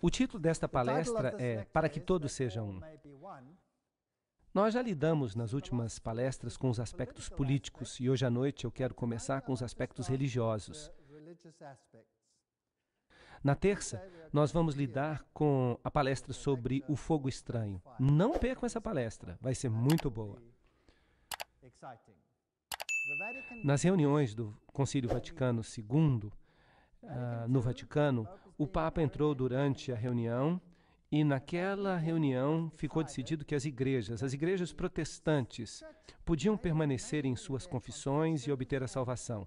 O título desta palestra é Para que todos sejam um. Nós já lidamos nas últimas palestras com os aspectos políticos e hoje à noite eu quero começar com os aspectos religiosos. Na terça, nós vamos lidar com a palestra sobre o fogo estranho. Não percam essa palestra, vai ser muito boa. Nas reuniões do Concílio Vaticano II, no Vaticano, o Papa entrou durante a reunião e naquela reunião ficou decidido que as igrejas protestantes, podiam permanecer em suas confissões e obter a salvação,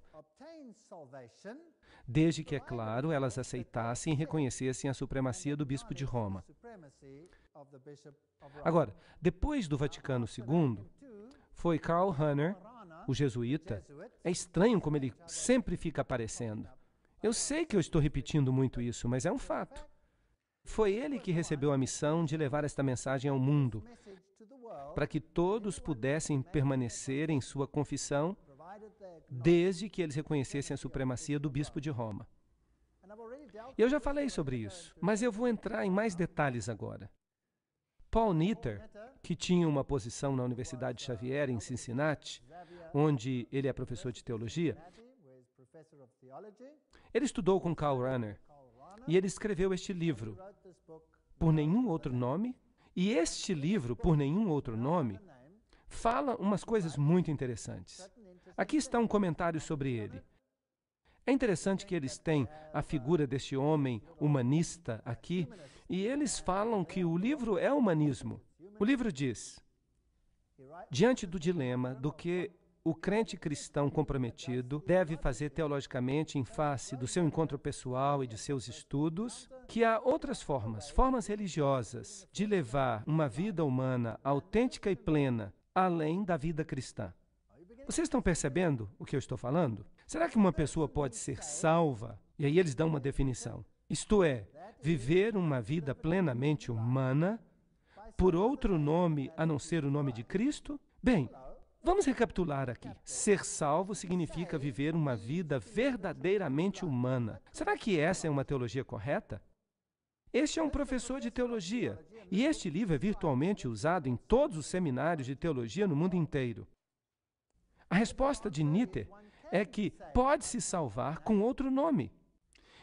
desde que, é claro, elas aceitassem e reconhecessem a supremacia do Bispo de Roma. Agora, depois do Vaticano II, foi Karl Rahner, o jesuíta. É estranho como ele sempre fica aparecendo. Eu sei que eu estou repetindo muito isso, mas é um fato. Foi ele que recebeu a missão de levar esta mensagem ao mundo, para que todos pudessem permanecer em sua confissão, desde que eles reconhecessem a supremacia do Bispo de Roma. Eu já falei sobre isso, mas eu vou entrar em mais detalhes agora. Paul Nitter, que tinha uma posição na Universidade Xavier, em Cincinnati, onde ele é professor de teologia, ele estudou com Karl Rahner e ele escreveu este livro, Por Nenhum Outro Nome, e este livro, Por Nenhum Outro Nome, fala umas coisas muito interessantes. Aqui está um comentário sobre ele. É interessante que eles têm a figura deste homem humanista aqui, e eles falam que o livro é humanismo. O livro diz, diante do dilema do que o crente cristão comprometido deve fazer teologicamente em face do seu encontro pessoal e de seus estudos, que há outras formas religiosas, de levar uma vida humana autêntica e plena, além da vida cristã. Vocês estão percebendo o que eu estou falando? Será que uma pessoa pode ser salva? E aí eles dão uma definição. Isto é, viver uma vida plenamente humana, por outro nome a não ser o nome de Cristo? Bem, vamos recapitular aqui. Ser salvo significa viver uma vida verdadeiramente humana. Será que essa é uma teologia correta? Este é um professor de teologia, e este livro é virtualmente usado em todos os seminários de teologia no mundo inteiro. A resposta de Nitter é que pode se salvar com outro nome.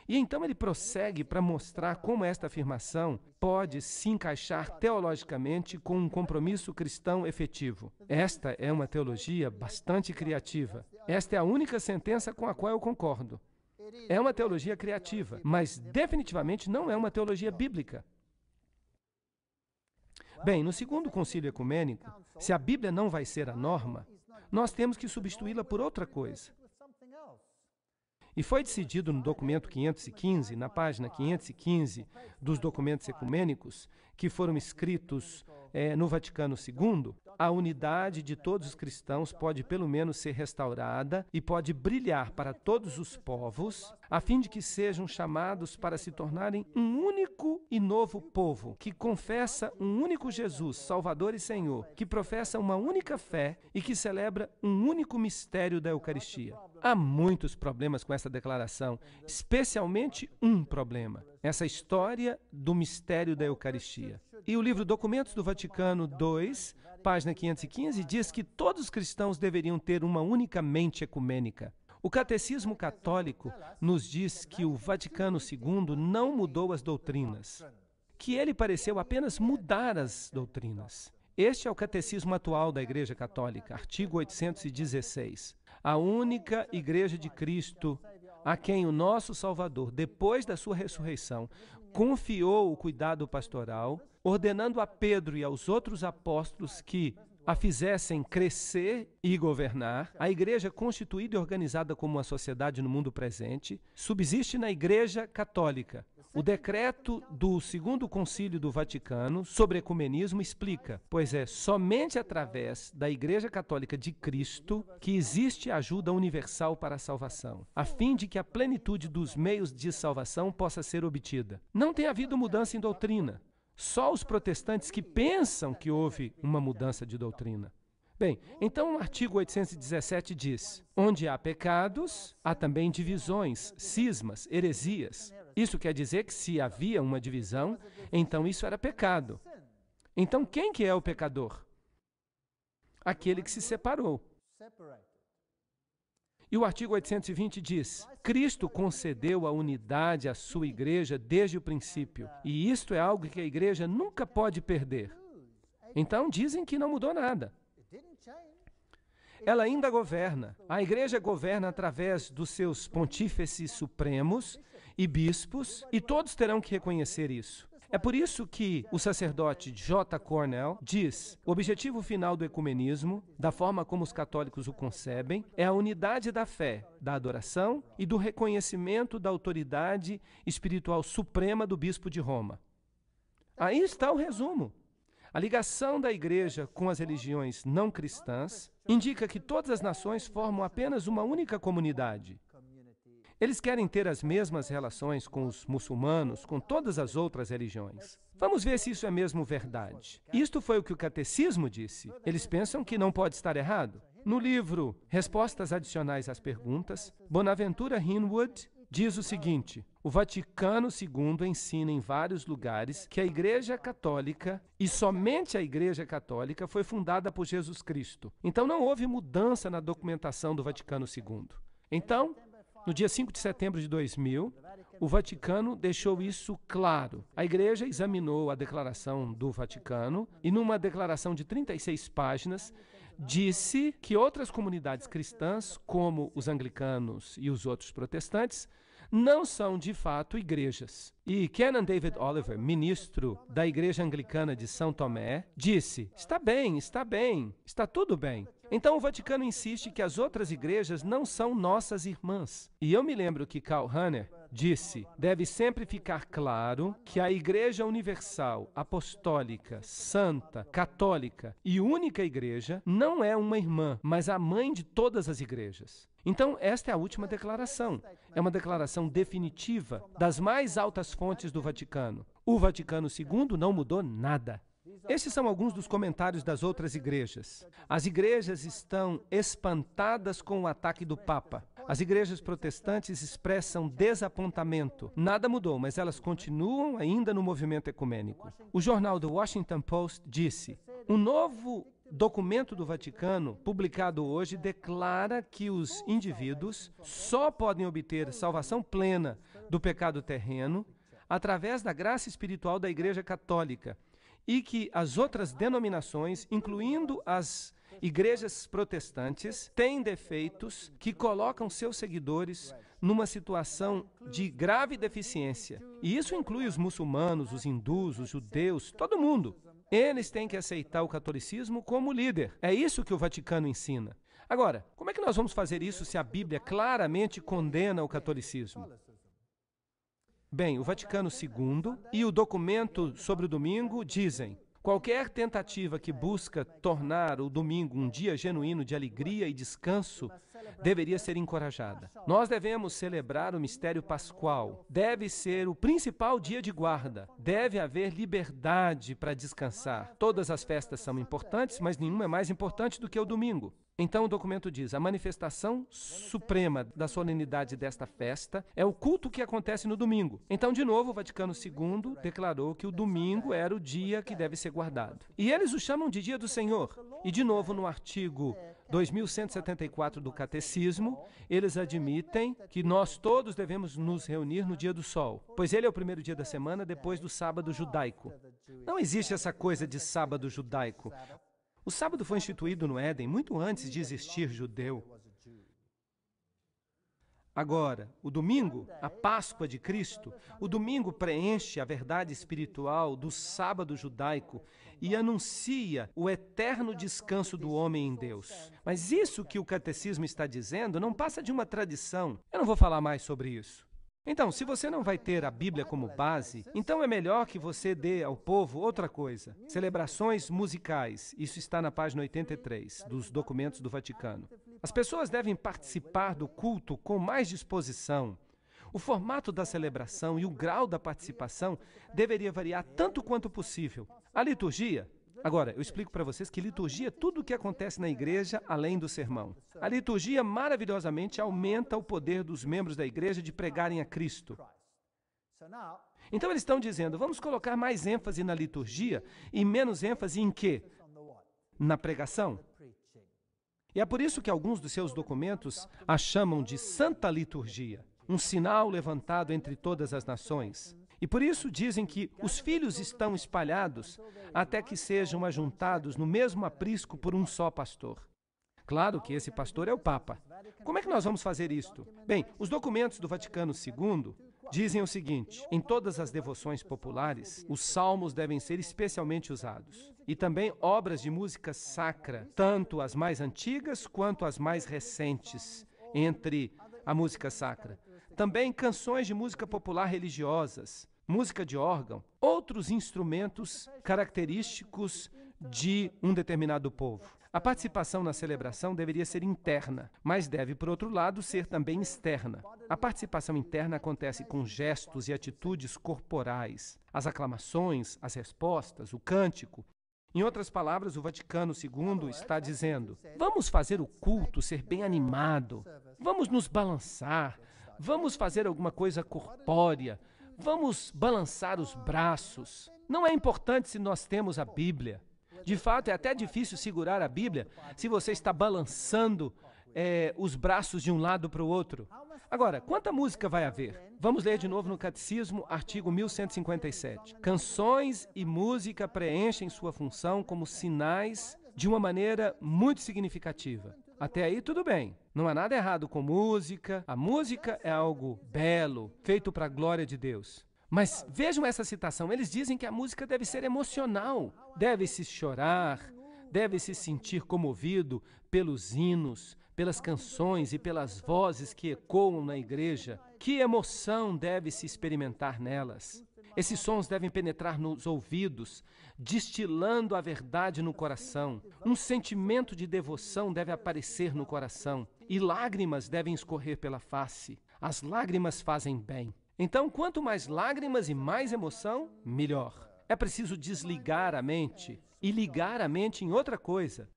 E então ele prossegue para mostrar como esta afirmação pode se encaixar teologicamente com um compromisso cristão efetivo. Esta é uma teologia bastante criativa. Esta é a única sentença com a qual eu concordo. É uma teologia criativa, mas definitivamente não é uma teologia bíblica. Bem, no segundo concílio ecumênico, se a Bíblia não vai ser a norma, nós temos que substituí-la por outra coisa. E foi decidido no documento 515, na página 515 dos documentos ecumênicos, que foram escritos no Vaticano II, a unidade de todos os cristãos pode pelo menos ser restaurada e pode brilhar para todos os povos, a fim de que sejam chamados para se tornarem um único e novo povo, que confessa um único Jesus, Salvador e Senhor, que professa uma única fé e que celebra um único mistério da Eucaristia. Há muitos problemas com essa declaração, especialmente um problema, essa história do mistério da Eucaristia. E o livro Documentos do Vaticano II, página 515, diz que todos os cristãos deveriam ter uma única mente ecumênica. O Catecismo Católico nos diz que o Vaticano II não mudou as doutrinas, que ele pareceu apenas mudar as doutrinas. Este é o Catecismo atual da Igreja Católica, artigo 816. A única Igreja de Cristo, a quem o nosso Salvador, depois da sua ressurreição, confiou o cuidado pastoral, ordenando a Pedro e aos outros apóstolos que a fizessem crescer e governar, a igreja constituída e organizada como uma sociedade no mundo presente, subsiste na Igreja Católica. O decreto do Segundo Concílio do Vaticano sobre ecumenismo explica, pois é somente através da Igreja Católica de Cristo que existe ajuda universal para a salvação, a fim de que a plenitude dos meios de salvação possa ser obtida. Não tem havido mudança em doutrina. Só os protestantes que pensam que houve uma mudança de doutrina. Bem, então o artigo 817 diz: onde há pecados, há também divisões, cismas, heresias. Isso quer dizer que se havia uma divisão, então isso era pecado. Então quem que é o pecador? Aquele que se separou. E o artigo 820 diz: Cristo concedeu a unidade à sua igreja desde o princípio, e isto é algo que a igreja nunca pode perder. Então dizem que não mudou nada. Ela ainda governa. A igreja governa através dos seus pontífices supremos e bispos, e todos terão que reconhecer isso. É por isso que o sacerdote J. Cornell diz: o objetivo final do ecumenismo, da forma como os católicos o concebem, é a unidade da fé, da adoração e do reconhecimento da autoridade espiritual suprema do bispo de Roma. Aí está o resumo. A ligação da igreja com as religiões não cristãs indica que todas as nações formam apenas uma única comunidade. Eles querem ter as mesmas relações com os muçulmanos, com todas as outras religiões. Vamos ver se isso é mesmo verdade. Isto foi o que o catecismo disse. Eles pensam que não pode estar errado. No livro Respostas Adicionais às Perguntas, Bonaventura Hinwood diz o seguinte: o Vaticano II ensina em vários lugares que a Igreja Católica, e somente a Igreja Católica, foi fundada por Jesus Cristo. Então não houve mudança na documentação do Vaticano II. Então, no dia 5 de setembro de 2000, o Vaticano deixou isso claro. A Igreja examinou a declaração do Vaticano e, numa declaração de 36 páginas, disse que outras comunidades cristãs, como os anglicanos e os outros protestantes, não são, de fato, igrejas. E Canon David Oliver, ministro da Igreja Anglicana de São Tomé, disse: está bem, está tudo bem. Então o Vaticano insiste que as outras igrejas não são nossas irmãs. E eu me lembro que Karl Rahner disse: deve sempre ficar claro que a Igreja Universal, Apostólica, Santa, Católica e única igreja não é uma irmã, mas a mãe de todas as igrejas. Então, esta é a última declaração. É uma declaração definitiva das mais altas fontes do Vaticano. O Vaticano II não mudou nada. Esses são alguns dos comentários das outras igrejas. As igrejas estão espantadas com o ataque do Papa. As igrejas protestantes expressam desapontamento. Nada mudou, mas elas continuam ainda no movimento ecumênico. O jornal The Washington Post disse: um novo documento do Vaticano, publicado hoje, declara que os indivíduos só podem obter salvação plena do pecado terreno através da graça espiritual da Igreja Católica e que as outras denominações, incluindo as igrejas protestantes, têm defeitos que colocam seus seguidores numa situação de grave deficiência. E isso inclui os muçulmanos, os hindus, os judeus, todo mundo. Eles têm que aceitar o catolicismo como líder. É isso que o Vaticano ensina. Agora, como é que nós vamos fazer isso se a Bíblia claramente condena o catolicismo? Bem, o Vaticano II e o documento sobre o domingo dizem: qualquer tentativa que busca tornar o domingo um dia genuíno de alegria e descanso deveria ser encorajada. Nós devemos celebrar o mistério pascual. Deve ser o principal dia de guarda. Deve haver liberdade para descansar. Todas as festas são importantes, mas nenhuma é mais importante do que o domingo. Então o documento diz: a manifestação suprema da solenidade desta festa é o culto que acontece no domingo. Então, de novo, o Vaticano II declarou que o domingo era o dia que deve ser guardado. E eles o chamam de Dia do Senhor. E, de novo, no artigo 2174 do Catecismo, eles admitem que nós todos devemos nos reunir no dia do sol, pois ele é o primeiro dia da semana depois do sábado judaico. Não existe essa coisa de sábado judaico. O sábado foi instituído no Éden muito antes de existir judeu. Agora, o domingo, a Páscoa de Cristo, o domingo preenche a verdade espiritual do sábado judaico e anuncia o eterno descanso do homem em Deus. Mas isso que o catecismo está dizendo não passa de uma tradição. Eu não vou falar mais sobre isso. Então, se você não vai ter a Bíblia como base, então é melhor que você dê ao povo outra coisa. Celebrações musicais. Isso está na página 83 dos documentos do Vaticano. As pessoas devem participar do culto com mais disposição. O formato da celebração e o grau da participação deveria variar tanto quanto possível. A liturgia Agora, eu explico para vocês que liturgia é tudo o que acontece na igreja além do sermão. A liturgia maravilhosamente aumenta o poder dos membros da igreja de pregarem a Cristo. Então eles estão dizendo, vamos colocar mais ênfase na liturgia e menos ênfase em quê? Na pregação. E é por isso que alguns dos seus documentos a chamam de Santa Liturgia, um sinal levantado entre todas as nações. E por isso dizem que os filhos estão espalhados até que sejam ajuntados no mesmo aprisco por um só pastor. Claro que esse pastor é o Papa. Como é que nós vamos fazer isto? Bem, os documentos do Vaticano II dizem o seguinte: em todas as devoções populares, os salmos devem ser especialmente usados. E também obras de música sacra, tanto as mais antigas quanto as mais recentes, entre a música sacra. Também canções de música popular religiosas, música de órgão, outros instrumentos característicos de um determinado povo. A participação na celebração deveria ser interna, mas deve, por outro lado, ser também externa. A participação interna acontece com gestos e atitudes corporais, as aclamações, as respostas, o cântico. Em outras palavras, o Vaticano II está dizendo, vamos fazer o culto ser bem animado, vamos nos balançar, vamos fazer alguma coisa corpórea, vamos balançar os braços. Não é importante se nós temos a Bíblia. De fato, é até difícil segurar a Bíblia se você está balançando os braços de um lado para o outro. Agora, quanta música vai haver? Vamos ler de novo no Catecismo, artigo 1157. Canções e música preenchem sua função como sinais de uma maneira muito significativa. Até aí, tudo bem. Não há nada errado com música. A música é algo belo, feito para a glória de Deus. Mas vejam essa citação. Eles dizem que a música deve ser emocional. Deve-se chorar, deve-se sentir comovido pelos hinos, pelas canções e pelas vozes que ecoam na igreja. Que emoção deve-se experimentar nelas? Esses sons devem penetrar nos ouvidos, destilando a verdade no coração. Um sentimento de devoção deve aparecer no coração e lágrimas devem escorrer pela face. As lágrimas fazem bem. Então, quanto mais lágrimas e mais emoção, melhor. É preciso desligar a mente e ligar a mente em outra coisa.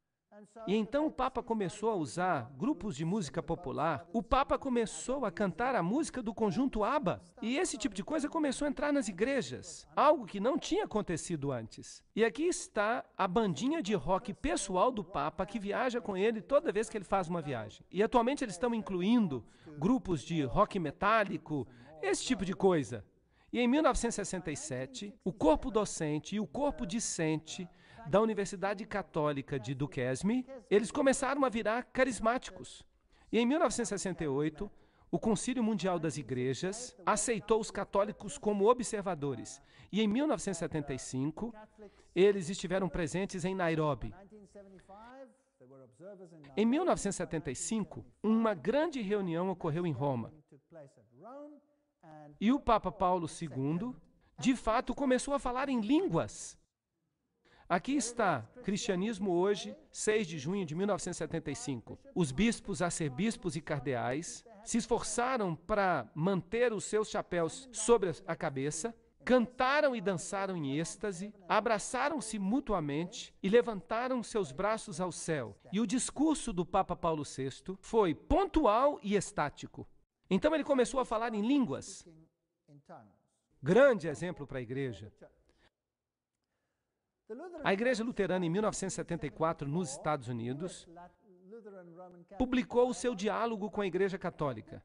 E então o Papa começou a usar grupos de música popular. O Papa começou a cantar a música do conjunto ABBA. E esse tipo de coisa começou a entrar nas igrejas, algo que não tinha acontecido antes. E aqui está a bandinha de rock pessoal do Papa que viaja com ele toda vez que ele faz uma viagem. E atualmente eles estão incluindo grupos de rock metálico, esse tipo de coisa. E em 1967, o corpo docente e o corpo discente da Universidade Católica de Duquesne, eles começaram a virar carismáticos. E em 1968, o Concílio Mundial das Igrejas aceitou os católicos como observadores. E em 1975, eles estiveram presentes em Nairobi. Em 1975, uma grande reunião ocorreu em Roma. E o Papa Paulo II, de fato, começou a falar em línguas. Aqui está, Cristianismo Hoje, 6 de junho de 1975. Os bispos, arcebispos e cardeais se esforçaram para manter os seus chapéus sobre a cabeça, cantaram e dançaram em êxtase, abraçaram-se mutuamente e levantaram seus braços ao céu. E o discurso do Papa Paulo VI foi pontual e estático. Então ele começou a falar em línguas. Grande exemplo para a igreja. A Igreja Luterana, em 1974, nos Estados Unidos, publicou o seu diálogo com a Igreja Católica,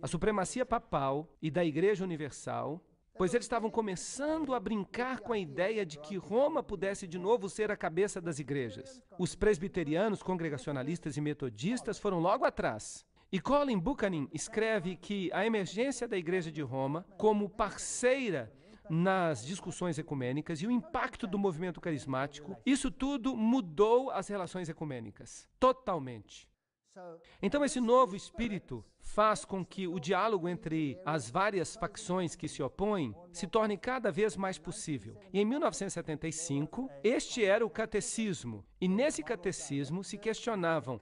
a supremacia papal e da Igreja Universal, pois eles estavam começando a brincar com a ideia de que Roma pudesse de novo ser a cabeça das igrejas. Os presbiterianos, congregacionalistas e metodistas foram logo atrás. E Colin Buchanan escreve que a emergência da Igreja de Roma como parceira nas discussões ecumênicas e o impacto do movimento carismático, isso tudo mudou as relações ecumênicas, totalmente. Então esse novo espírito faz com que o diálogo entre as várias facções que se opõem se torne cada vez mais possível. E em 1975, este era o catecismo. E nesse catecismo se questionavam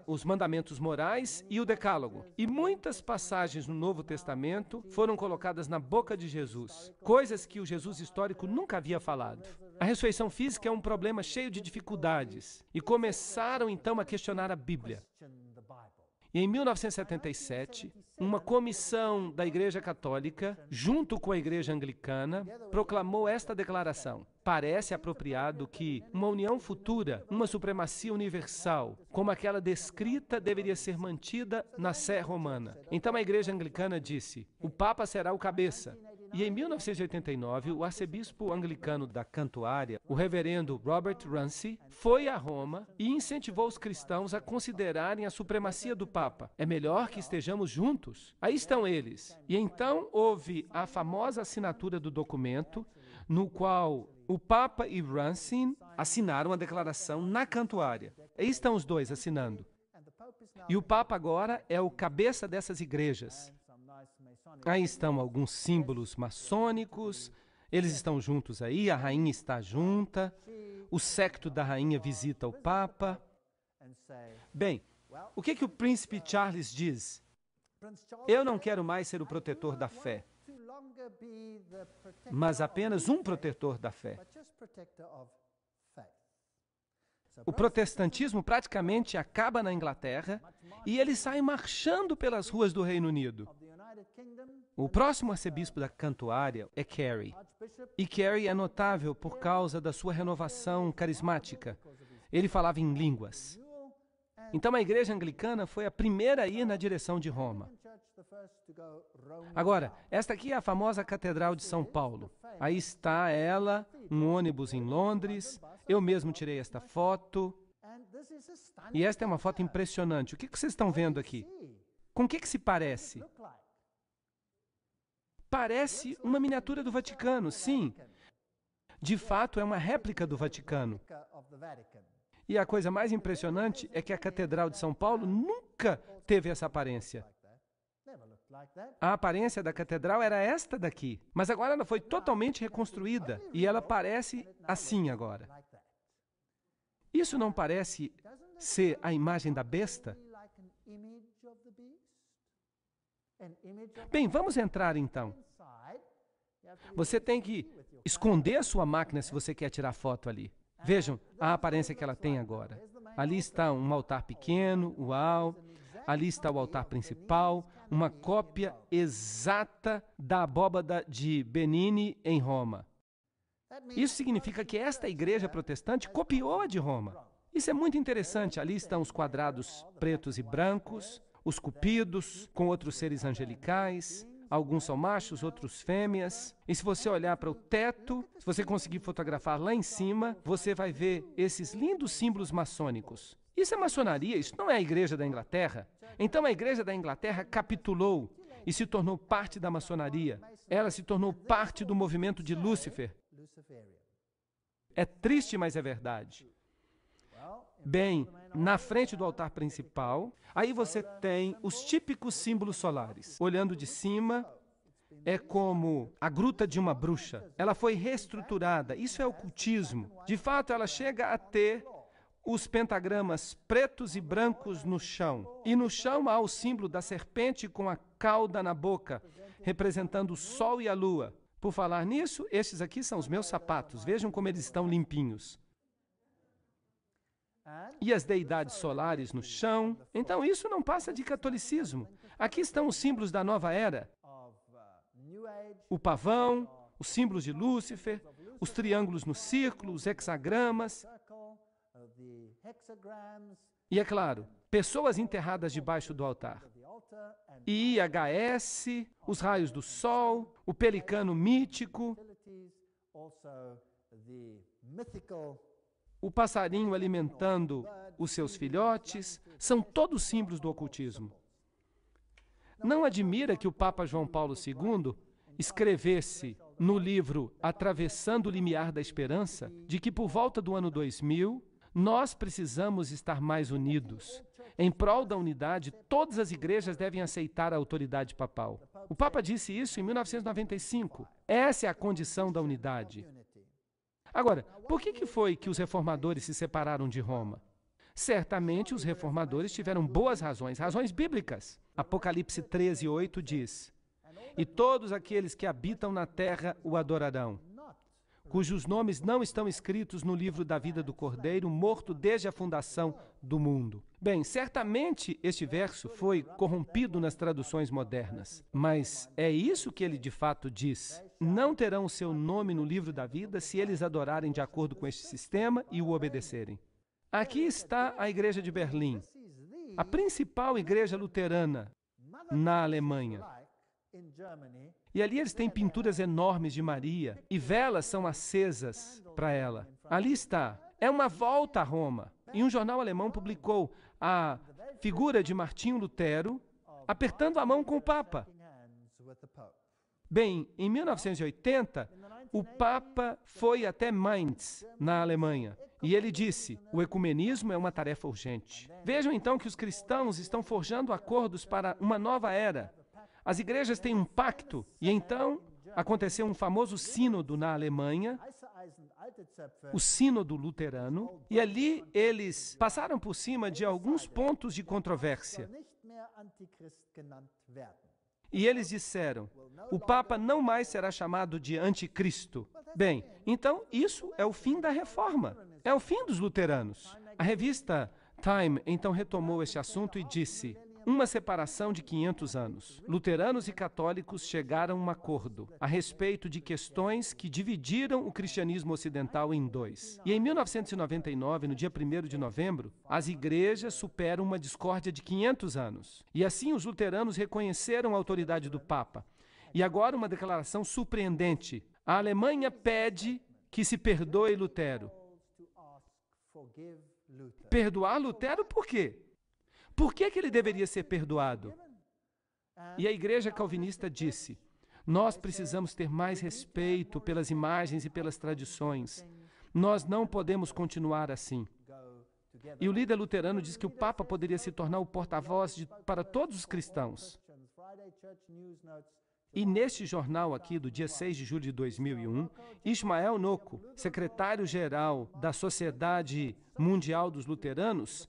os mandamentos morais e o decálogo. E muitas passagens no Novo Testamento foram colocadas na boca de Jesus, coisas que o Jesus histórico nunca havia falado. A ressurreição física é um problema cheio de dificuldades, e começaram então a questionar a Bíblia. E em 1977, uma comissão da Igreja Católica, junto com a Igreja Anglicana, proclamou esta declaração: parece apropriado que uma união futura, uma supremacia universal, como aquela descrita, deveria ser mantida na Sé Romana. Então a Igreja Anglicana disse: o Papa será o cabeça. E em 1989, o arcebispo anglicano da Cantuária, o reverendo Robert Runcie, foi a Roma e incentivou os cristãos a considerarem a supremacia do Papa. É melhor que estejamos juntos. Aí estão eles. E então houve a famosa assinatura do documento, no qual o Papa e Runcie assinaram a declaração na Cantuária. Aí estão os dois assinando. E o Papa agora é o cabeça dessas igrejas. Aí estão alguns símbolos maçônicos, eles estão juntos aí, a rainha está junta, o séquito da rainha visita o Papa. Bem, o que o príncipe Charles diz? Eu não quero mais ser o protetor da fé, mas apenas um protetor da fé. O protestantismo praticamente acaba na Inglaterra e ele sai marchando pelas ruas do Reino Unido. O próximo arcebispo da Cantuária é Carey. E Carey é notável por causa da sua renovação carismática. Ele falava em línguas. Então a igreja anglicana foi a primeira a ir na direção de Roma. Agora, esta aqui é a famosa Catedral de São Paulo. Aí está ela, um ônibus em Londres. Eu mesmo tirei esta foto. E esta é uma foto impressionante. O que vocês estão vendo aqui? Com o que se parece? Parece uma miniatura do Vaticano, sim. De fato, é uma réplica do Vaticano. E a coisa mais impressionante é que a Catedral de São Paulo nunca teve essa aparência. A aparência da catedral era esta daqui, mas agora ela foi totalmente reconstruída e ela parece assim agora. Isso não parece ser a imagem da besta? Bem, vamos entrar então. Você tem que esconder a sua máquina se você quer tirar foto ali. Vejam a aparência que ela tem agora. Ali está um altar pequeno, uau. Ali está o altar principal, uma cópia exata da abóbada de Benini em Roma. Isso significa que esta igreja protestante copiou a de Roma. Isso é muito interessante. Ali estão os quadrados pretos e brancos, os cupidos com outros seres angelicais. Alguns são machos, outros fêmeas. E se você olhar para o teto, se você conseguir fotografar lá em cima, você vai ver esses lindos símbolos maçônicos. Isso é maçonaria, isso não é a igreja da Inglaterra. Então a igreja da Inglaterra capitulou e se tornou parte da maçonaria. Ela se tornou parte do movimento de Lúcifer. É triste, mas é verdade. Bem, na frente do altar principal, aí você tem os típicos símbolos solares. Olhando de cima, é como a gruta de uma bruxa. Ela foi reestruturada. Isso é ocultismo. De fato, ela chega a ter os pentagramas pretos e brancos no chão. E no chão há o símbolo da serpente com a cauda na boca, representando o sol e a lua. Por falar nisso, estes aqui são os meus sapatos. Vejam como eles estão limpinhos. E as deidades solares no chão. Então isso não passa de catolicismo. Aqui estão os símbolos da nova era. O pavão, os símbolos de Lúcifer, os triângulos no círculo, os hexagramas. E é claro, pessoas enterradas debaixo do altar. IHS, os raios do sol, o pelicano mítico, o passarinho alimentando os seus filhotes, são todos símbolos do ocultismo. Não admira que o Papa João Paulo II escrevesse no livro Atravessando o Limiar da Esperança, de que por volta do ano 2000, nós precisamos estar mais unidos. Em prol da unidade, todas as igrejas devem aceitar a autoridade papal. O Papa disse isso em 1995. Essa é a condição da unidade. Agora, por que foi que os reformadores se separaram de Roma? Certamente os reformadores tiveram boas razões, razões bíblicas. Apocalipse 13:8 diz: "E todos aqueles que habitam na terra o adorarão, cujos nomes não estão escritos no livro da vida do Cordeiro, morto desde a fundação do mundo." Bem, certamente este verso foi corrompido nas traduções modernas, mas é isso que ele de fato diz. Não terão o seu nome no livro da vida se eles adorarem de acordo com este sistema e o obedecerem. Aqui está a igreja de Berlim, a principal igreja luterana na Alemanha. E ali eles têm pinturas enormes de Maria e velas são acesas para ela. Ali está. É uma volta a Roma. E um jornal alemão publicou a figura de Martinho Lutero apertando a mão com o Papa. Bem, em 1980, o Papa foi até Mainz, na Alemanha, e ele disse: "O ecumenismo é uma tarefa urgente." Vejam então que os cristãos estão forjando acordos para uma nova era. As igrejas têm um pacto, e então aconteceu um famoso sínodo na Alemanha, o sínodo luterano, e ali eles passaram por cima de alguns pontos de controvérsia. E eles disseram: "O Papa não mais será chamado de anticristo." Bem, então isso é o fim da reforma, é o fim dos luteranos. A revista Time então retomou este assunto e disse: "Uma separação de 500 anos. Luteranos e católicos chegaram a um acordo a respeito de questões que dividiram o cristianismo ocidental em dois. E em 1999, no dia 1º de novembro, as igrejas superam uma discórdia de 500 anos. E assim os luteranos reconheceram a autoridade do Papa. E agora uma declaração surpreendente. A Alemanha pede que se perdoe Lutero." Perdoar Lutero por quê? Por que ele deveria ser perdoado? E a igreja calvinista disse: "Nós precisamos ter mais respeito pelas imagens e pelas tradições. Nós não podemos continuar assim." E o líder luterano diz que o Papa poderia se tornar o porta-voz para todos os cristãos. E neste jornal aqui, do dia 6 de julho de 2001, Ismael Nocco, secretário-geral da Sociedade Mundial dos Luteranos,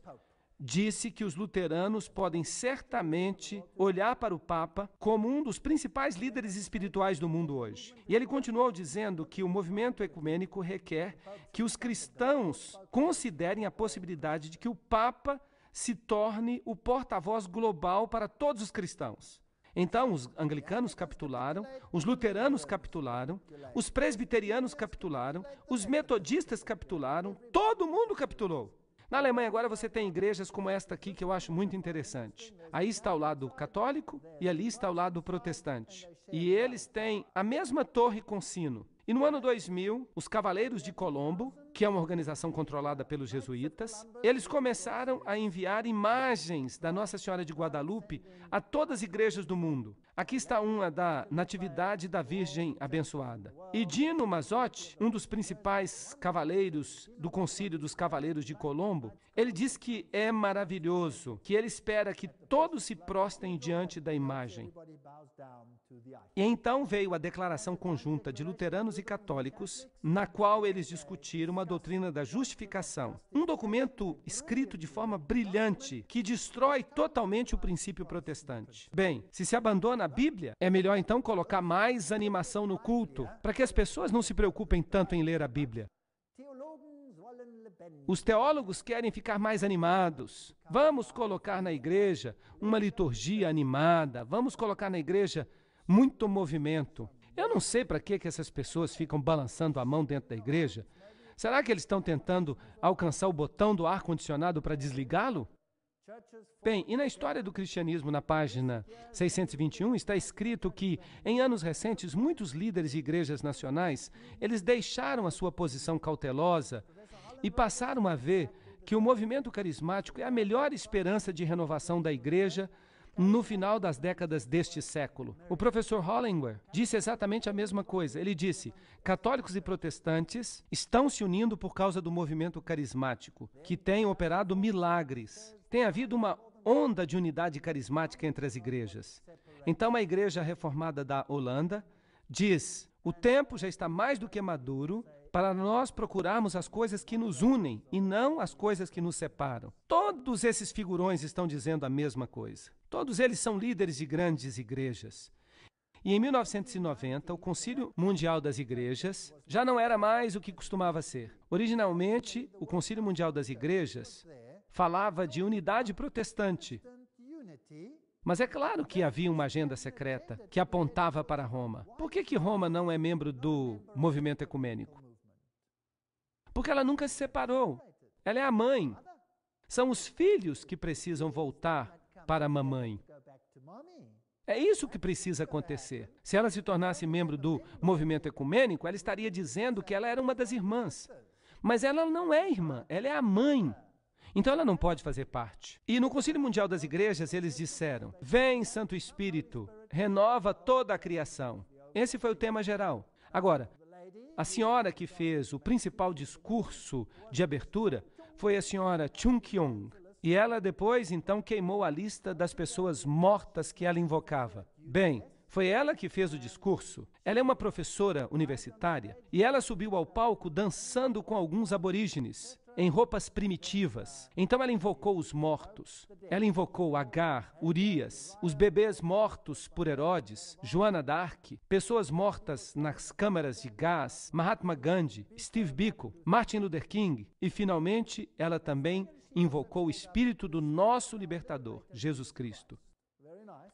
disse que os luteranos podem certamente olhar para o Papa como um dos principais líderes espirituais do mundo hoje. E ele continuou dizendo que o movimento ecumênico requer que os cristãos considerem a possibilidade de que o Papa se torne o porta-voz global para todos os cristãos. Então, os anglicanos capitularam, os luteranos capitularam, os presbiterianos capitularam, os metodistas capitularam, todo mundo capitulou. Na Alemanha agora você tem igrejas como esta aqui, que eu acho muito interessante. Aí está o lado católico e ali está o lado protestante. E eles têm a mesma torre com sino. E no ano 2000, os Cavaleiros de Colombo, que é uma organização controlada pelos jesuítas, eles começaram a enviar imagens da Nossa Senhora de Guadalupe a todas as igrejas do mundo. Aqui está uma da Natividade da Virgem Abençoada. E Dino Mazzotti, um dos principais cavaleiros do Concílio dos Cavaleiros de Colombo, ele diz que é maravilhoso, que ele espera que todos se prostrem diante da imagem. E então veio a declaração conjunta de luteranos e católicos, na qual eles discutiram a doutrina da justificação. Um documento escrito de forma brilhante, que destrói totalmente o princípio protestante. Bem, se se abandona a Bíblia, é melhor então colocar mais animação no culto, para que as pessoas não se preocupem tanto em ler a Bíblia. Os teólogos querem ficar mais animados. Vamos colocar na igreja uma liturgia animada, vamos colocar na igreja muito movimento. Eu não sei para que essas pessoas ficam balançando a mão dentro da igreja. Será que eles estão tentando alcançar o botão do ar-condicionado para desligá-lo? Bem, e na história do cristianismo, na página 621, está escrito que, em anos recentes, muitos líderes de igrejas nacionais, eles deixaram a sua posição cautelosa e passaram a ver que o movimento carismático é a melhor esperança de renovação da igreja no final das décadas deste século. O professor Hollingworth disse exatamente a mesma coisa. Ele disse: católicos e protestantes estão se unindo por causa do movimento carismático, que tem operado milagres. Tem havido uma onda de unidade carismática entre as igrejas. Então, a Igreja Reformada da Holanda diz: o tempo já está mais do que maduro para nós procurarmos as coisas que nos unem e não as coisas que nos separam. Todos esses figurões estão dizendo a mesma coisa. Todos eles são líderes de grandes igrejas. E em 1990, o Concílio Mundial das Igrejas já não era mais o que costumava ser. Originalmente, o Concílio Mundial das Igrejas falava de unidade protestante. Mas é claro que havia uma agenda secreta que apontava para Roma. Por que Roma não é membro do movimento ecumênico? Porque ela nunca se separou. Ela é a mãe. São os filhos que precisam voltar para a mamãe. É isso que precisa acontecer. Se ela se tornasse membro do movimento ecumênico, ela estaria dizendo que ela era uma das irmãs. Mas ela não é irmã, ela é a mãe. Então ela não pode fazer parte. E no Concílio Mundial das Igrejas eles disseram: vem, Santo Espírito, renova toda a criação. Esse foi o tema geral. Agora, a senhora que fez o principal discurso de abertura foi a senhora Chung Kyung. E ela depois, então, queimou a lista das pessoas mortas que ela invocava. Bem, foi ela que fez o discurso. Ela é uma professora universitária e ela subiu ao palco dançando com alguns aborígenes, em roupas primitivas. Então ela invocou os mortos. Ela invocou Agar, Urias, os bebês mortos por Herodes, Joana d'Arc, pessoas mortas nas câmaras de gás, Mahatma Gandhi, Steve Biko, Martin Luther King e, finalmente, ela também invocou o espírito do nosso libertador, Jesus Cristo.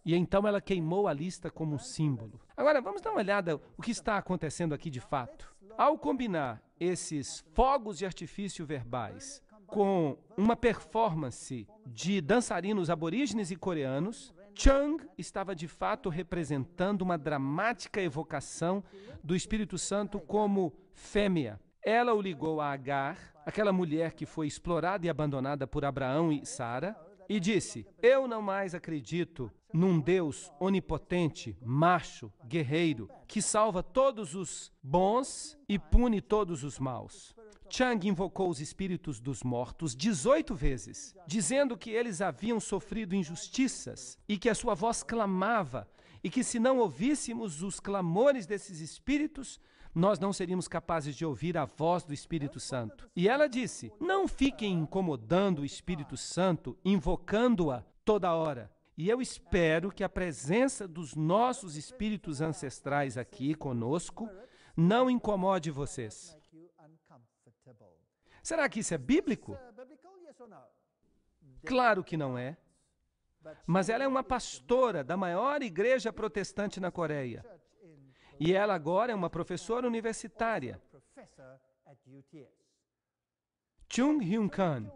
E então ela queimou a lista como um símbolo. Agora, vamos dar uma olhada o que está acontecendo aqui de fato. Ao combinar esses fogos de artifício verbais com uma performance de dançarinos aborígenes e coreanos, Chung estava de fato representando uma dramática evocação do Espírito Santo como fêmea. Ela o ligou a Agar, aquela mulher que foi explorada e abandonada por Abraão e Sara, e disse: eu não mais acredito num Deus onipotente, macho, guerreiro, que salva todos os bons e pune todos os maus. Chung invocou os espíritos dos mortos 18 vezes, dizendo que eles haviam sofrido injustiças e que a sua voz clamava, e que se não ouvíssemos os clamores desses espíritos, nós não seríamos capazes de ouvir a voz do Espírito Santo. E ela disse: não fiquem incomodando o Espírito Santo, invocando-a toda hora. E eu espero que a presença dos nossos espíritos ancestrais aqui conosco não incomode vocês. Será que isso é bíblico? Claro que não é. Mas ela é uma pastora da maior igreja protestante na Coreia. E ela agora é uma professora universitária. Chung Hyun-kan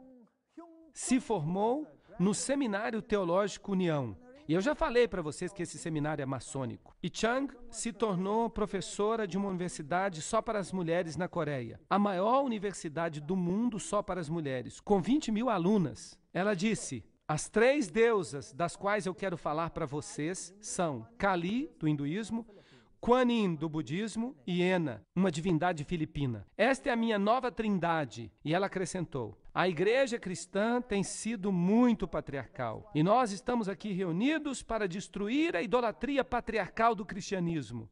se formou no Seminário Teológico União. E eu já falei para vocês que esse seminário é maçônico. E Chung se tornou professora de uma universidade só para as mulheres na Coreia. A maior universidade do mundo só para as mulheres, com 20 mil alunas. Ela disse: as 3 deusas das quais eu quero falar para vocês são Kali, do hinduísmo, Kuan Yin, do budismo, e Ena, uma divindade filipina. Esta é a minha nova trindade. E ela acrescentou: a igreja cristã tem sido muito patriarcal. E nós estamos aqui reunidos para destruir a idolatria patriarcal do cristianismo.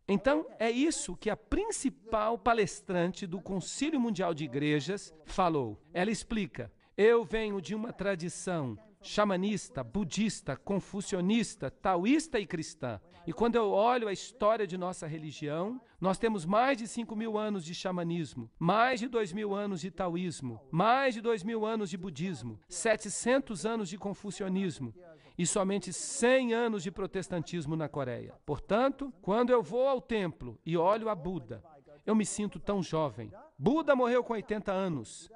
Então, é isso que a principal palestrante do Concílio Mundial de Igrejas falou. Ela explica: eu venho de uma tradição xamanista, budista, confucionista, taoísta e cristã. E quando eu olho a história de nossa religião, nós temos mais de 5.000 anos de xamanismo, mais de 2.000 anos de taoísmo, mais de 2.000 anos de budismo, 700 anos de confucionismo e somente 100 anos de protestantismo na Coreia. Portanto, quando eu vou ao templo e olho a Buda, eu me sinto tão jovem. Buda morreu com 80 anos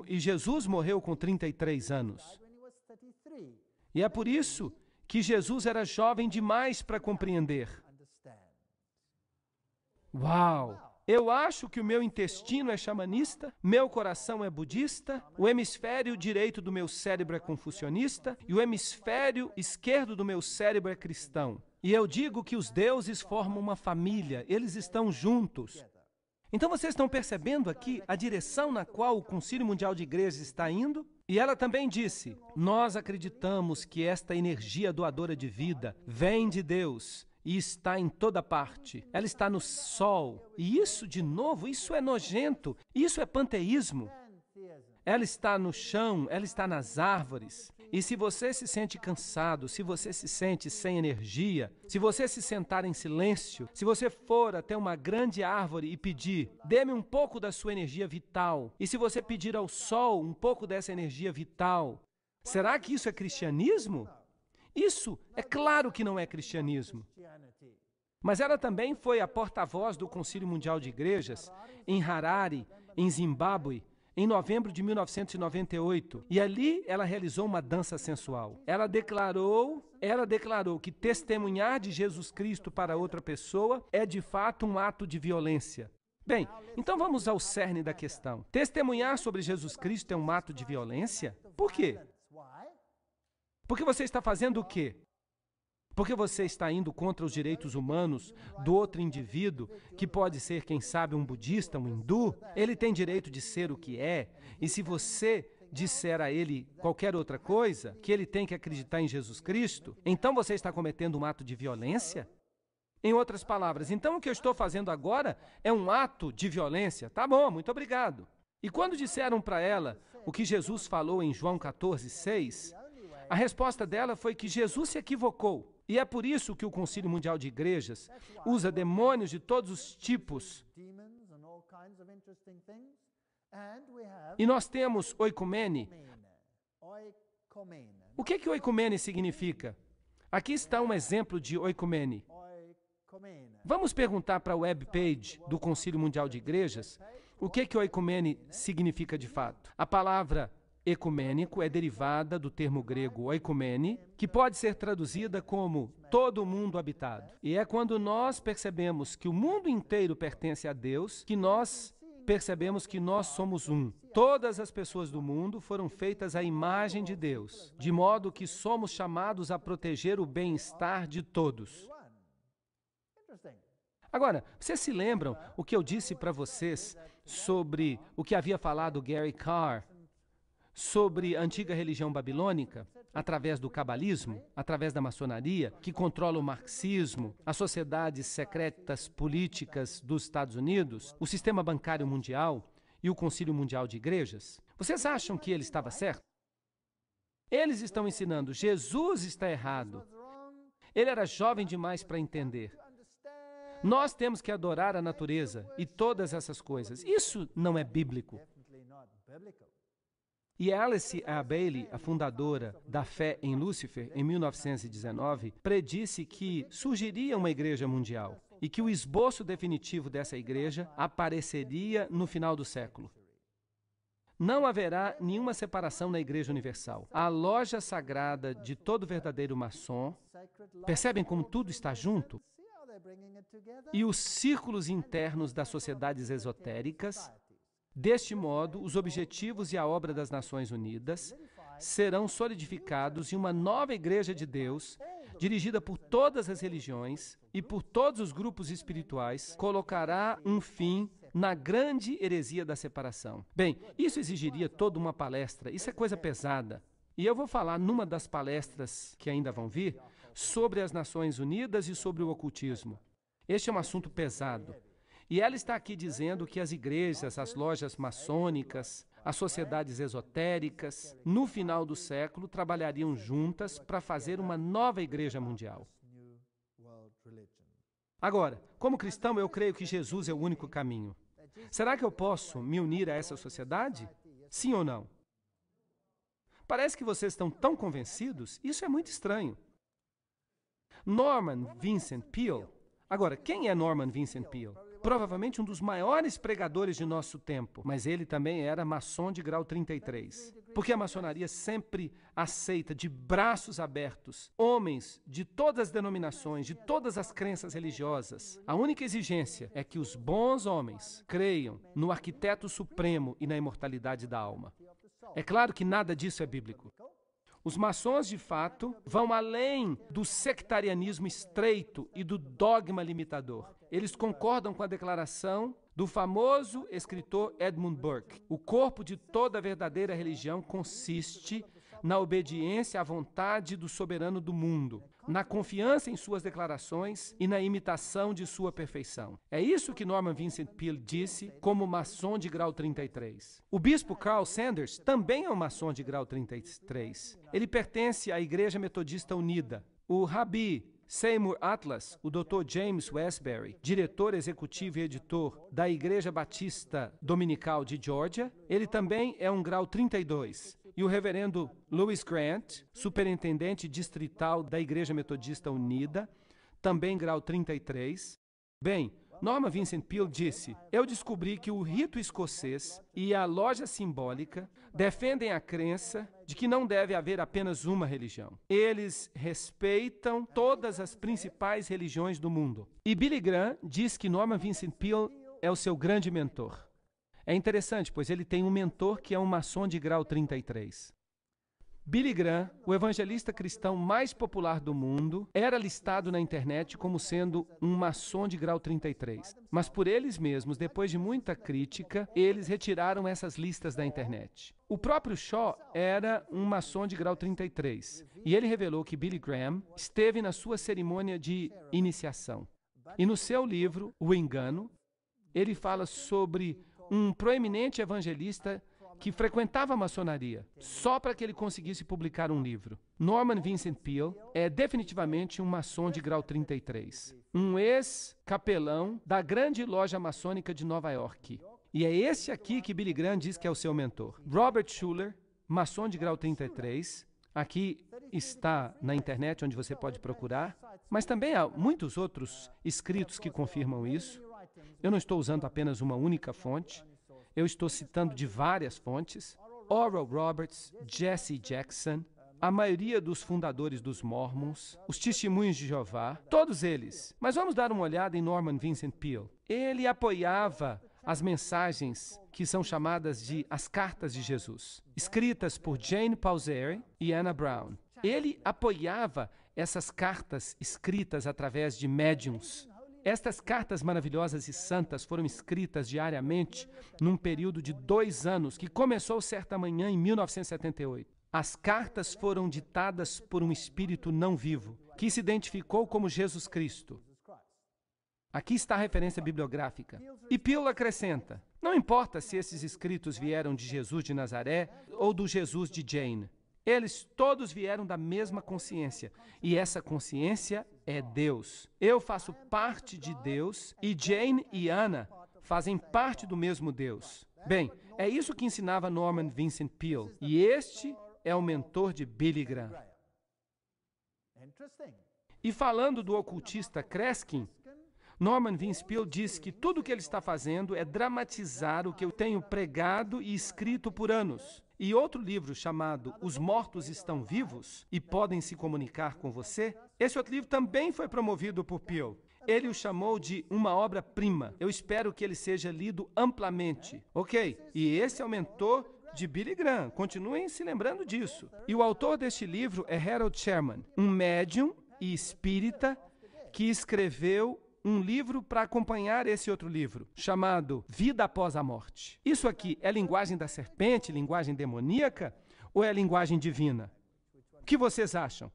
e Jesus morreu com 33 anos. E é por isso que Jesus era jovem demais para compreender. Uau! Eu acho que o meu intestino é xamanista, meu coração é budista, o hemisfério direito do meu cérebro é confucionista e o hemisfério esquerdo do meu cérebro é cristão. E eu digo que os deuses formam uma família, eles estão juntos. Então vocês estão percebendo aqui a direção na qual o Concílio Mundial de Igrejas está indo? E ela também disse: nós acreditamos que esta energia doadora de vida vem de Deus e está em toda parte. Ela está no sol. E isso, de novo, isso é nojento. Isso é panteísmo. Ela está no chão, ela está nas árvores. E se você se sente cansado, se você se sente sem energia, se você se sentar em silêncio, se você for até uma grande árvore e pedir, dê-me um pouco da sua energia vital, e se você pedir ao sol um pouco dessa energia vital, será que isso é cristianismo? Isso é claro que não é cristianismo. Mas ela também foi a porta-voz do Concílio Mundial de Igrejas em Harare, em Zimbábue, em novembro de 1998, e ali ela realizou uma dança sensual. Ela declarou que testemunhar de Jesus Cristo para outra pessoa é de fato um ato de violência. Bem, então vamos ao cerne da questão. Testemunhar sobre Jesus Cristo é um ato de violência? Por quê? Porque você está fazendo o quê? Porque você está indo contra os direitos humanos do outro indivíduo, que pode ser, quem sabe, um budista, um hindu. Ele tem direito de ser o que é, e se você disser a ele qualquer outra coisa, que ele tem que acreditar em Jesus Cristo, então você está cometendo um ato de violência? Em outras palavras, então o que eu estou fazendo agora é um ato de violência? Tá bom, muito obrigado. E quando disseram para ela o que Jesus falou em João 14:6, a resposta dela foi que Jesus se equivocou. E é por isso que o Concílio Mundial de Igrejas usa demônios de todos os tipos. E nós temos oikumene. O que oikumene significa? Aqui está um exemplo de oikumene. Vamos perguntar para a webpage do Concílio Mundial de Igrejas o que oikumene significa de fato. A palavra ecumênico é derivada do termo grego oikumene, que pode ser traduzida como todo mundo habitado. E é quando nós percebemos que o mundo inteiro pertence a Deus, que nós percebemos que nós somos um. Todas as pessoas do mundo foram feitas à imagem de Deus, de modo que somos chamados a proteger o bem-estar de todos. Agora, vocês se lembram o que eu disse para vocês sobre o que havia falado Gary Carr sobre a antiga religião babilônica, através do cabalismo, através da maçonaria, que controla o marxismo, as sociedades secretas políticas dos Estados Unidos, o sistema bancário mundial e o Concílio Mundial de Igrejas? Vocês acham que ele estava certo? Eles estão ensinando, Jesus está errado. Ele era jovem demais para entender. Nós temos que adorar a natureza e todas essas coisas. Isso não é bíblico. E Alice A. Bailey, a fundadora da fé em Lúcifer, em 1919, predisse que surgiria uma igreja mundial e que o esboço definitivo dessa igreja apareceria no final do século. Não haverá nenhuma separação na Igreja Universal. A loja sagrada de todo verdadeiro maçom, percebem como tudo está junto? E os círculos internos das sociedades esotéricas. Deste modo, os objetivos e a obra das Nações Unidas serão solidificados em uma nova Igreja de Deus, dirigida por todas as religiões e por todos os grupos espirituais, colocará um fim na grande heresia da separação. Bem, isso exigiria toda uma palestra, isso é coisa pesada. E eu vou falar numa das palestras que ainda vão vir sobre as Nações Unidas e sobre o ocultismo. Este é um assunto pesado. E ela está aqui dizendo que as igrejas, as lojas maçônicas, as sociedades esotéricas, no final do século, trabalhariam juntas para fazer uma nova igreja mundial. Agora, como cristão, eu creio que Jesus é o único caminho. Será que eu posso me unir a essa sociedade? Sim ou não? Parece que vocês estão tão convencidos. Isso é muito estranho. Norman Vincent Peale. Agora, quem é Norman Vincent Peale? Provavelmente um dos maiores pregadores de nosso tempo, mas ele também era maçom de grau 33. Porque a maçonaria sempre aceita de braços abertos homens de todas as denominações, de todas as crenças religiosas. A única exigência é que os bons homens creiam no arquiteto supremo e na imortalidade da alma. É claro que nada disso é bíblico. Os maçons, de fato, vão além do sectarianismo estreito e do dogma limitador. Eles concordam com a declaração do famoso escritor Edmund Burke. O corpo de toda verdadeira religião consiste na obediência à vontade do soberano do mundo. na confiança em suas declarações e na imitação de sua perfeição. É isso que Norman Vincent Peale disse como maçom de grau 33. O bispo Carl Sanders também é um maçom de grau 33. Ele pertence à Igreja Metodista Unida. O Rabi Seymour Atlas, o Dr. James Westbury, diretor executivo e editor da Igreja Batista Dominical de Georgia, ele também é um grau 32. E o reverendo Louis Grant, superintendente distrital da Igreja Metodista Unida, também grau 33. Bem, Norman Vincent Peale disse: eu descobri que o rito escocês e a loja simbólica defendem a crença de que não deve haver apenas uma religião. Eles respeitam todas as principais religiões do mundo. E Billy Graham diz que Norman Vincent Peale é o seu grande mentor. É interessante, pois ele tem um mentor que é um maçom de grau 33. Billy Graham, o evangelista cristão mais popular do mundo, era listado na internet como sendo um maçom de grau 33. Mas por eles mesmos, depois de muita crítica, eles retiraram essas listas da internet. O próprio Shaw era um maçom de grau 33, e ele revelou que Billy Graham esteve na sua cerimônia de iniciação. E no seu livro, O Engano, ele fala sobre um proeminente evangelista que frequentava a maçonaria, só para que ele conseguisse publicar um livro. Norman Vincent Peale é definitivamente um maçom de grau 33, um ex-capelão da grande loja maçônica de Nova York. E é esse aqui que Billy Graham diz que é o seu mentor. Robert Schuller, maçom de grau 33, aqui está na internet onde você pode procurar, mas também há muitos outros escritos que confirmam isso. Eu não estou usando apenas uma única fonte. Eu estou citando de várias fontes: Oral Roberts, Jesse Jackson, a maioria dos fundadores dos Mormons, os Testemunhos de Jeová, todos eles. Mas vamos dar uma olhada em Norman Vincent Peale. Ele apoiava as mensagens que são chamadas de as Cartas de Jesus, escritas por Jane Pauseri e Anna Brown. Ele apoiava essas cartas escritas através de médiums. Estas cartas maravilhosas e santas foram escritas diariamente num período de 2 anos, que começou certa manhã em 1978. As cartas foram ditadas por um espírito não vivo, que se identificou como Jesus Cristo. Aqui está a referência bibliográfica. E Peale acrescenta: não importa se esses escritos vieram de Jesus de Nazaré ou do Jesus de Jane. Eles todos vieram da mesma consciência, e essa consciência é Deus. Eu faço parte de Deus, e Jane e Anna fazem parte do mesmo Deus. Bem, é isso que ensinava Norman Vincent Peale, e este é o mentor de Billy Graham. E falando do ocultista Kreskin, Norman Vincent Peale diz que tudo o que ele está fazendo é dramatizar o que eu tenho pregado e escrito por anos. E outro livro chamado Os Mortos Estão Vivos e Podem Se Comunicar com Você, esse outro livro também foi promovido por Peale. Ele o chamou de uma obra-prima. Eu espero que ele seja lido amplamente. Ok, e esse é o mentor de Billy Graham. Continuem se lembrando disso. E o autor deste livro é Harold Sherman, um médium e espírita que escreveu um livro para acompanhar esse outro livro, chamado Vida Após a Morte. Isso aqui é linguagem da serpente, linguagem demoníaca, ou é linguagem divina? O que vocês acham?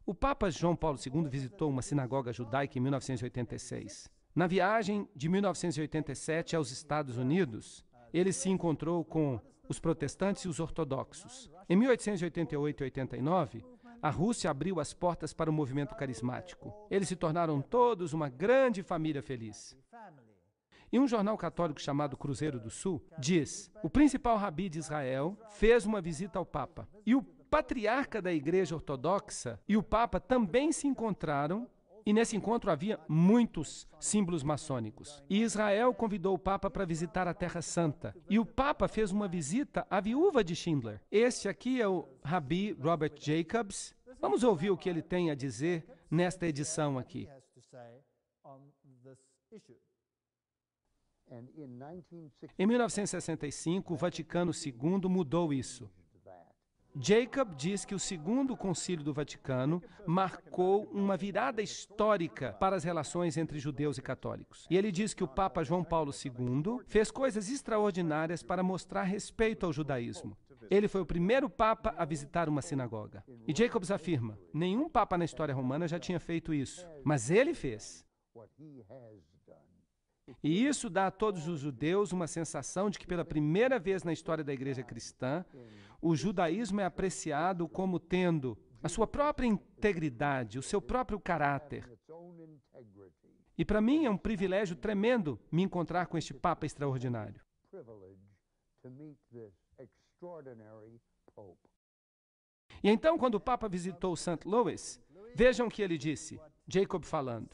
O Papa João Paulo II visitou uma sinagoga judaica em 1986. Na viagem de 1987 aos Estados Unidos, ele se encontrou com os protestantes e os ortodoxos. Em 1888 e 89, a Rússia abriu as portas para o movimento carismático. Eles se tornaram todos uma grande família feliz. E um jornal católico chamado Cruzeiro do Sul diz: o principal rabi de Israel fez uma visita ao Papa. E o patriarca da Igreja Ortodoxa e o Papa também se encontraram, e nesse encontro havia muitos símbolos maçônicos. E Israel convidou o Papa para visitar a Terra Santa. E o Papa fez uma visita à viúva de Schindler. Este aqui é o Rabi Robert Jacobs. Vamos ouvir o que ele tem a dizer nesta edição aqui. Em 1965, o Vaticano II mudou isso. Jacob diz que o Segundo Concílio do Vaticano marcou uma virada histórica para as relações entre judeus e católicos. E ele diz que o Papa João Paulo II fez coisas extraordinárias para mostrar respeito ao judaísmo. Ele foi o primeiro papa a visitar uma sinagoga. E Jacobs afirma, nenhum papa na história romana já tinha feito isso, mas ele fez. E isso dá a todos os judeus uma sensação de que, pela primeira vez na história da igreja cristã, o judaísmo é apreciado como tendo a sua própria integridade, o seu próprio caráter. E para mim é um privilégio tremendo me encontrar com este Papa extraordinário. E então, quando o Papa visitou St. Louis, vejam o que ele disse, Jacob falando.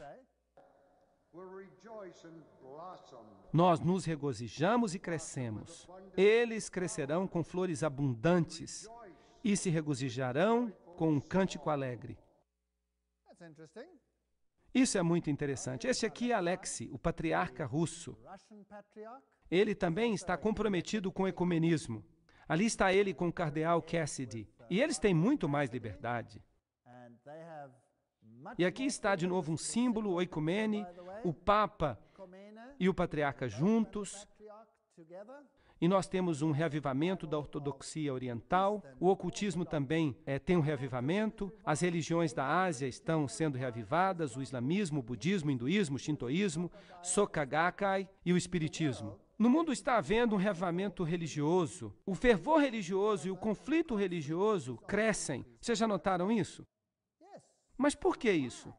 Nós nos regozijamos e crescemos. Eles crescerão com flores abundantes e se regozijarão com um cântico alegre. Isso é muito interessante. Este aqui é Alexei, o patriarca russo. Ele também está comprometido com o ecumenismo. Ali está ele com o cardeal Cassidy. E eles têm muito mais liberdade. E aqui está de novo um símbolo, o ecumene, o Papa e o patriarca juntos. E nós temos um reavivamento da ortodoxia oriental. O ocultismo também tem um reavivamento. As religiões da Ásia estão sendo reavivadas, o islamismo, o budismo, o hinduísmo, o shintoísmo, Soka Gakkai e o espiritismo. No mundo está havendo um reavivamento religioso. O fervor religioso e o conflito religioso crescem. Vocês já notaram isso? Mas por que isso?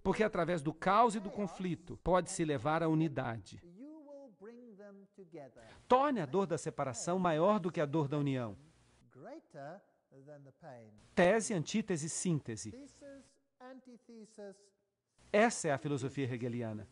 Porque através do caos e do conflito pode-se levar à unidade. Torne a dor da separação maior do que a dor da união. Tese, antítese, síntese. Essa é a filosofia hegeliana.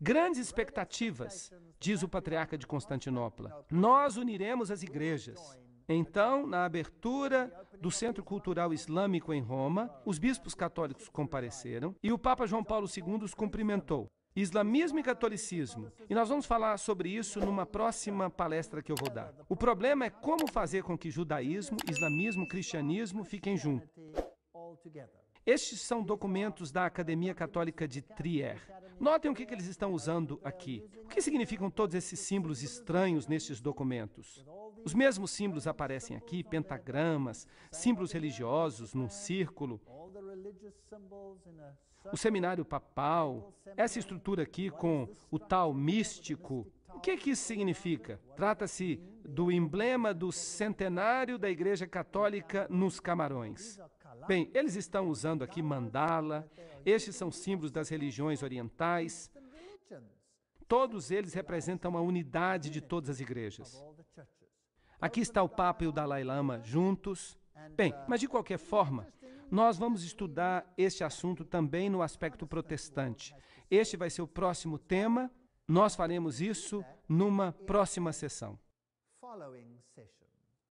Grandes expectativas, diz o patriarca de Constantinopla. Nós uniremos as igrejas. Então, na abertura do Centro Cultural Islâmico em Roma, os bispos católicos compareceram e o Papa João Paulo II os cumprimentou. Islamismo e catolicismo. E nós vamos falar sobre isso numa próxima palestra que eu vou dar. O problema é como fazer com que judaísmo, islamismo, cristianismo fiquem juntos. Estes são documentos da Academia Católica de Trier. Notem o que eles estão usando aqui. O que significam todos esses símbolos estranhos nestes documentos? Os mesmos símbolos aparecem aqui, pentagramas, símbolos religiosos num círculo, o seminário papal, essa estrutura aqui com o tal místico. O que isso significa? Trata-se do emblema do centenário da Igreja Católica nos Camarões. Bem, eles estão usando aqui mandala, estes são símbolos das religiões orientais. Todos eles representam a unidade de todas as igrejas. Aqui está o Papa e o Dalai Lama juntos. Bem, mas de qualquer forma, nós vamos estudar este assunto também no aspecto protestante. Este vai ser o próximo tema. Nós faremos isso numa próxima sessão.